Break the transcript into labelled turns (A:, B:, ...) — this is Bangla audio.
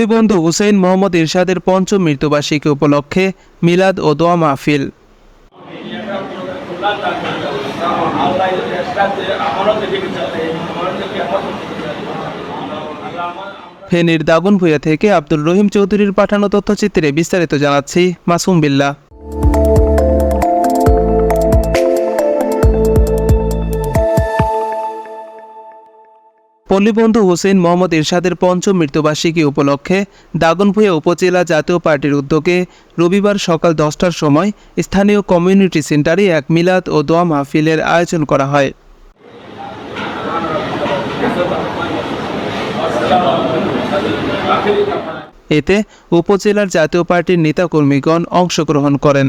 A: পল্লীবন্ধু হুসেইন মোহাম্মদ এরশাদের পঞ্চম মৃত্যুবার্ষিকী উপলক্ষে মিলাদ ও দোয়া মাহফিল। ফেনীর দাগনভূঞা থেকে আব্দুল রহিম চৌধুরীর পাঠানো তথ্যচিত্রে বিস্তারিত জানাচ্ছি মাসুম বিল্লাহ। পল্লীবন্ধু হুসেইন মোহাম্মদ এরশাদের পঞ্চম মৃত্যুবার্ষিকী উপলক্ষে দাগনভূঞা উপজেলা জাতীয় পার্টির উদ্যোগে রবিবার সকাল 10টার সময় স্থানীয় কমিউনিটি সেন্টারে এক মিলাদ ও দোয়া মাহফিলের আয়োজন করা হয়। এতে উপজেলার জাতীয় পার্টির নেতাকর্মীগণ অংশগ্রহণ করেন।